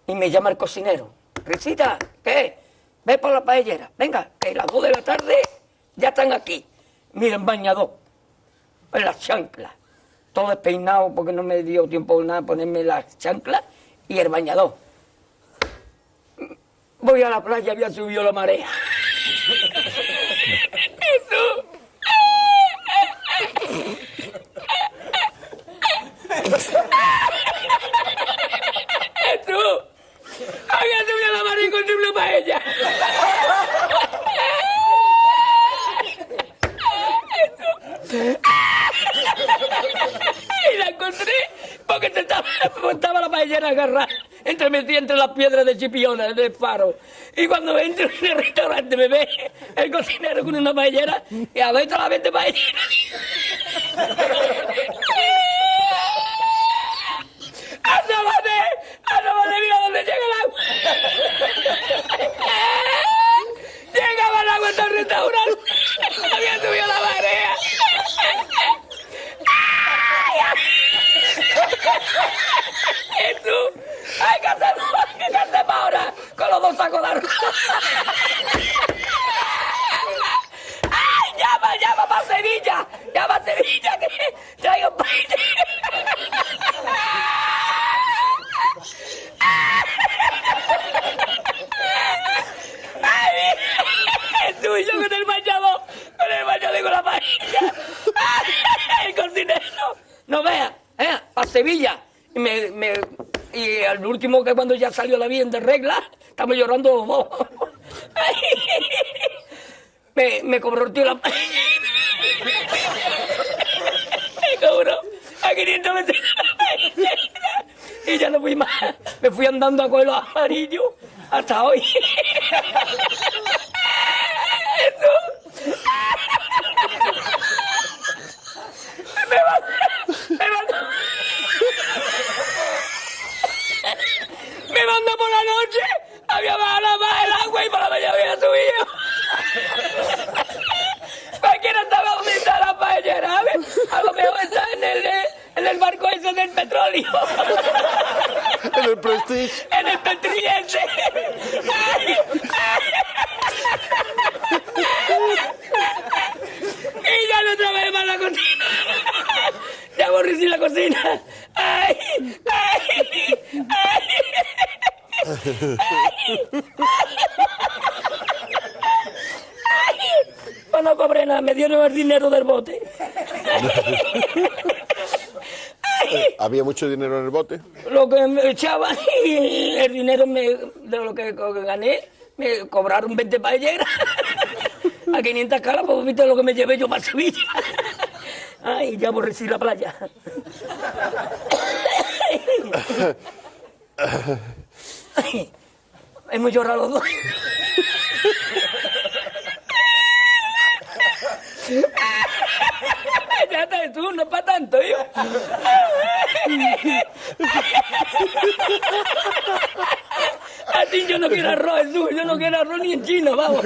Y me llama el cocinero. Risita, ¿qué? Ve por la paellera. Venga, que las 2 de la tarde ya están aquí. Miren, bañador. En las chanclas. Todo despeinado porque no me dio tiempo nada ponerme las chanclas y el bañador. Voy a la playa, había subido la marea. Jesús. Jesús. Había subido la marea y encontré una paella. Y la encontré porque estaba la paellera agarrada metida entre las piedras de Chipiona, del faro. Y cuando entro en el restaurante me ve el cocinero con una paellera y adentro la vende paellera. ¡Asómate, mira dónde llega el agua! Llegaba el agua hasta el restaurante. Había subido la marea. Jesús, hay que hacer ahora con los 2 sacos de arroz. ¡Ay, llama para Sevilla! ¡Llama a Sevilla que traigo paella! ¡Ay, Jesús, yo con el bañador y con la paella! ¡El cocinero! No vea, para Sevilla. Y al último, que cuando ya salió la bien de regla, estamos llorando los dos. Me cobró el tío la paella. Me cobró a 500 metros la paella. Y ya no fui más. Me fui andando a coger los amarillos hasta hoy. Me mandó por la noche, había bajado más el agua y por la mañana había subido. Cualquiera estaba donde está la paellera, a lo mejor está en el barco ese del petróleo. En el Prestige. En el Petriense. Y ya no trabajé más la cocina. Ya aborrecí la cocina. ¡Ay! Pues no cobré nada, me dieron el dinero del bote. ¿Había mucho dinero en el bote? Lo que me echaban y el dinero de lo que gané, me cobraron 20 paelleras a 500 calas, pues viste lo que me llevé yo para Sevilla. Ay, ya aborrecí la playa. Ay, hemos llorado los dos. Ya está, tú, no es para tanto, yo. A ti yo no quiero arroz, Jesús, yo no quiero arroz ni en China, vamos.